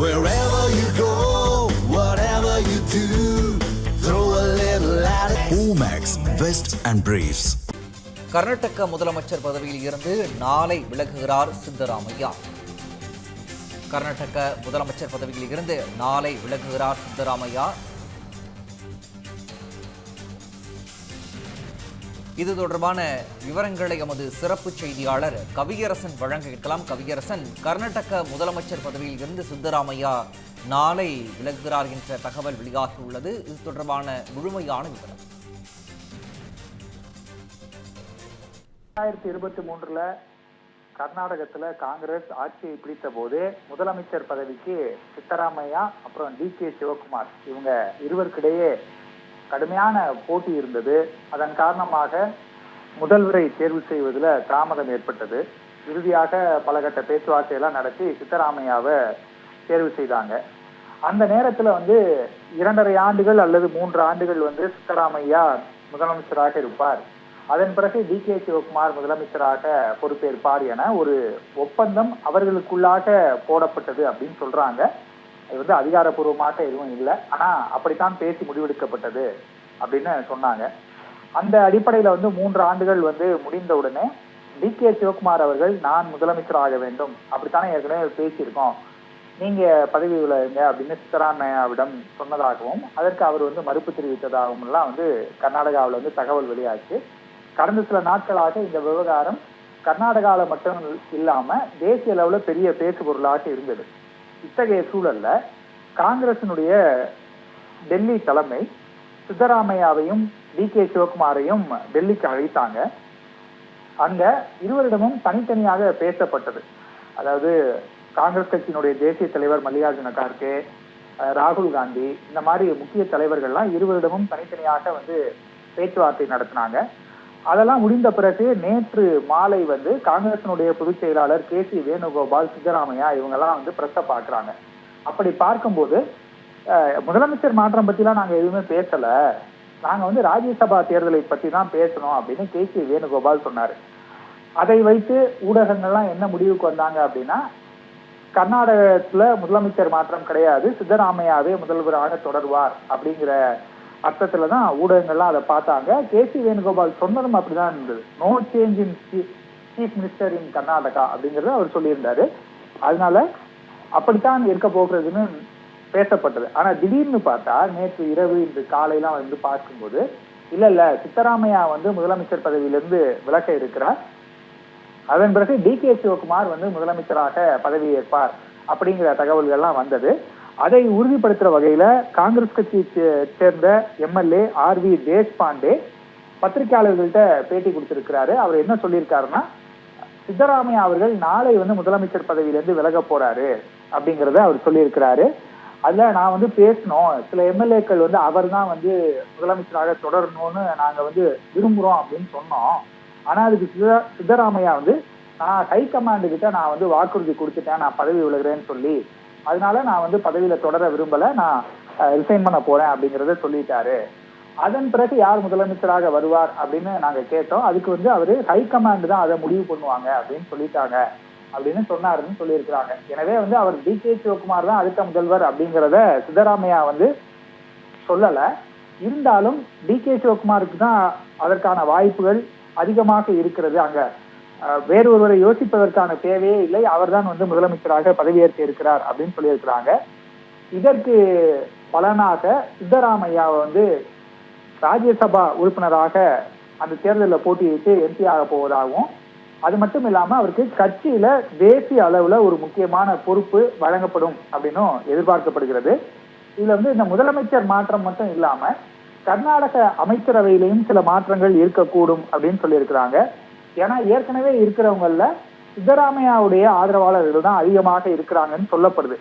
Wherever you go, whatever you do, throw a little at it. Omax, Vest and Briefs. Karnataka முதலமைச்சர் பதவியில் இருந்து நாளை விலகுகிறார் சித்தராமையா. கர்நாடக முதலமைச்சர் பதவியில் இருந்து நாளை விலகுகிறார் சித்தராமையா. இது தொடர்பான விவரங்களை எமது சிறப்பு செய்தியாளர் கவியரசன் வழங்க கேட்கலாம். கவியரசன், கர்நாடக முதலமைச்சர் பதவியில் இருந்து சித்தராமையா நாளை விலகுகிறார் என்ற தகவல் வெளியாகியுள்ளது. இது தொடர்பான முழுமையான விவரம். 2023 கர்நாடகத்தில் காங்கிரஸ் ஆட்சியை பிடித்த போது முதலமைச்சர் பதவிக்கு சித்தராமையா அப்புறம் டி.கே. சிவகுமார் இவங்க இருவருக்கிடையே கடுமையான போட்டி இருந்தது. அதன் காரணமாக முதல்வரை தேர்வு செய்வதில் தாமதம் ஏற்பட்டது. இறுதியாக பலகட்ட பேச்சுவார்த்தையெல்லாம் நடத்தி சித்தராமையாவை தேர்வு செய்தாங்க. அந்த நேரத்தில் 2.5 ஆண்டுகள் அல்லது 3 ஆண்டுகள் சித்தராமையா முதலமைச்சராக இருப்பார். அதன் பிறகு டி.கே. சிவகுமார் முதலமைச்சராக பொறுப்பேற்பார் என ஒரு ஒப்பந்தம் அவர்களுக்குள்ளாக போடப்பட்டது அப்படின்னு சொல்றாங்க. இது அதிகாரப்பூர்வமாக எதுவும் இல்லை, ஆனா அப்படித்தான் பேசி முடிவெடுக்கப்பட்டது அப்படின்னு சொன்னாங்க. அந்த அடிப்படையில 3 ஆண்டுகள் முடிந்த உடனே டி.கே. சிவகுமார் அவர்கள் நான் முதலமைச்சராக வேண்டும் அப்படித்தானே ஏற்கனவே பேசியிருக்கோம், நீங்க பதவி விலகுங்க அப்படின்னு சித்தராமையாவிடம் சொன்னதாகவும் அதற்கு அவர் மறுப்பு தெரிவித்ததாகவும் எல்லாம் கர்நாடகாவில் தகவல் வெளியாச்சு. கடந்த சில நாட்களாக இந்த விவகாரம் கர்நாடகாவில் மட்டும் இல்லாம தேசிய அளவில் பெரிய பேசு பொருளாக இருந்தது. இத்தகைய சூழல்ல காங்கிரசினுடைய டெல்லி தலைமை சித்தராமையாவையும் டி.கே. சிவகுமாரையும் டெல்லிக்கு அழைத்தாங்க. அங்க இருவரிடமும் தனித்தனியாக பேசப்பட்டது. அதாவது காங்கிரஸ் கட்சியினுடைய தேசிய தலைவர் மல்லிகார்ஜுன கார்கே, ராகுல் காந்தி, இந்த மாதிரி முக்கிய தலைவர்கள்லாம் இருவரிடமும் தனித்தனியாக பேச்சுவார்த்தை நடத்தினாங்க. அதெல்லாம் முடிந்த பிறகு நேற்று மாலை காங்கிரசினுடைய பொதுச் செயலாளர் கே.சி. வேணுகோபால், சித்தராமையா இவங்கெல்லாம் பிரஸ்ஸை பார்க்குறாங்க. அப்படி பார்க்கும்போது முதலமைச்சர் மாற்றம் பற்றிலாம் நாங்கள் எதுவுமே பேசலை, நாங்கள் ராஜ்யசபா தேர்தலை பற்றி தான் பேசணும் அப்படின்னு கே.சி. வேணுகோபால் சொன்னார். அதை வைத்து ஊடகங்கள்லாம் என்ன முடிவுக்கு வந்தாங்க அப்படின்னா, கர்நாடகத்தில் முதலமைச்சர் மாற்றம் கிடையாது, சித்தராமையாவே முதல்வராக தொடர்வார் அப்படிங்கிற அர்த்தத்துல தான் ஊடகங்கள்லாம் அதை பார்த்தாங்க. கே.சி. வேணுகோபால் சொன்னதும் அப்படிதான் இருந்தது. No change in chief minister in Karnataka அப்படிங்கறத அவர் சொல்லியிருந்தாரு. அதனால அப்படித்தான் இருக்க போகிறதுன்னு பேசப்பட்டது. ஆனா திடீர்னு பார்த்தா நேற்று இரவு இன்று காலையெல்லாம் பார்க்கும்போது இல்ல சித்தராமையா முதலமைச்சர் பதவியிலிருந்து விலக இருக்கிறார், அதன் பிறகு டி.கே. சிவகுமார் முதலமைச்சராக பதவி ஏற்பார் அப்படிங்கிற தகவல்கள்லாம் வந்தது. அதை உறுதிப்படுத்துற வகையில காங்கிரஸ் கட்சியை சேர்ந்த எம்எல்ஏ ஆர்.வி. தேஷ்பாண்டே பத்திரிகையாளர்கள்ட்ட பேட்டி கொடுத்திருக்கிறாரு. அவர் என்ன சொல்லியிருக்காருன்னா, சித்தராமையா அவர்கள் நாளை முதலமைச்சர் பதவியிலிருந்து விலக போறாரு அப்படிங்கறத அவர் சொல்லியிருக்கிறாரு. அதுல நான் பேசணும், சில எம்எல்ஏக்கள் அவர் தான் முதலமைச்சராக தொடரணும்னு நாங்க விரும்புறோம் அப்படின்னு சொன்னோம். ஆனா அதுக்கு சித்தராமையா நான் ஹைகமாண்டு கிட்ட நான் வாக்குறுதி கொடுத்துட்டேன், நான் பதவி விலகிறேன்னு சொல்லி, அதனால நான் பதவியில தொடர விரும்பல, நான் ரிசைன் பண்ண போறேன் அப்படிங்கறத சொல்லிட்டாரு. அதன் பிறகு யார் முதலமைச்சராக வருவார் அப்படின்னு நாங்க கேட்டோம். அதுக்கு அவரு ஹைகமாண்ட் தான் அதை முடிவு பண்ணுவாங்க அப்படின்னு சொல்லிட்டாங்க அப்படின்னு சொன்னாருன்னு சொல்லியிருக்கிறாங்க. எனவே அவர் டி.கே. சிவகுமார் தான் அடுத்த முதல்வர் அப்படிங்கிறத சித்தராமையா சொல்லல. இருந்தாலும் டி.கே. சிவகுமாருக்கு தான் அதற்கான வாய்ப்புகள் அதிகமாக இருக்கிறது. அங்க வேறொருவரை யோசிப்பதற்கான தேவையே இல்லை, அவர் தான் முதலமைச்சராக பதவியேற்க இருக்கிறார் அப்படின்னு சொல்லியிருக்கிறாங்க. இதற்கு பலனாக சித்தராமையாவை ராஜ்யசபா உறுப்பினராக அந்த தேர்தலில் போட்டியிட்டு எம்பி ஆக போவதாகவும், அது மட்டும் இல்லாம அவருக்கு கட்சியில தேசிய அளவுல ஒரு முக்கியமான பொறுப்பு வழங்கப்படும் அப்படின்னும் எதிர்பார்க்கப்படுகிறது. இதுல இந்த முதலமைச்சர் மாற்றம் மட்டும் இல்லாம கர்நாடக அமைச்சரவையிலையும் சில மாற்றங்கள் இருக்கக்கூடும் அப்படின்னு சொல்லியிருக்கிறாங்க. ஏன்னா ஏற்கனவே இருக்கிறவங்கள சித்தராமையாவுடைய ஆதரவாளர்கள் தான் அதிகமாக இருக்கிறாங்கன்னு சொல்லப்படுது.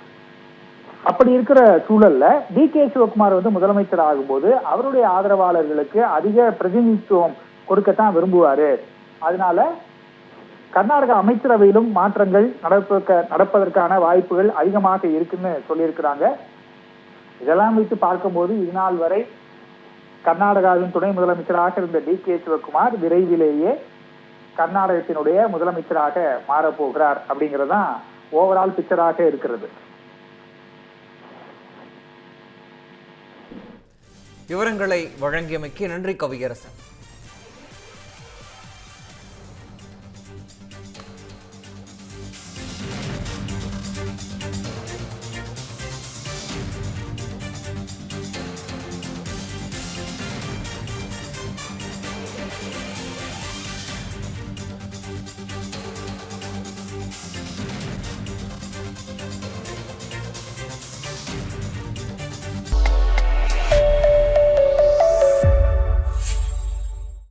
அப்படி இருக்கிற சூழல்ல டி.கே. சிவகுமார் முதலமைச்சர் ஆகும்போது அவருடைய ஆதரவாளர்களுக்கு அதிக பிரதிநிதித்துவம் கொடுக்கத்தான் விரும்புவாரு. அதனால கர்நாடக அமைச்சரவையிலும் மாற்றங்கள் நடப்பதற்கான வாய்ப்புகள் அதிகமாக இருக்குன்னு சொல்லியிருக்கிறாங்க. இதெல்லாம் வைத்து பார்க்கும்போது இதுநாள் வரை கர்நாடகாவின் துணை முதலமைச்சராக இருந்த டி.கே. சிவகுமார் விரைவிலேயே கர்நாடகத்தினுடைய முதலமைச்சராக மாறப்போகிறார் அப்படிங்கிறதுதான் ஓவரால் பிக்சராக இருக்கிறது. விவரங்களை வழங்கியமைக்கு நன்றி கவியரசன்.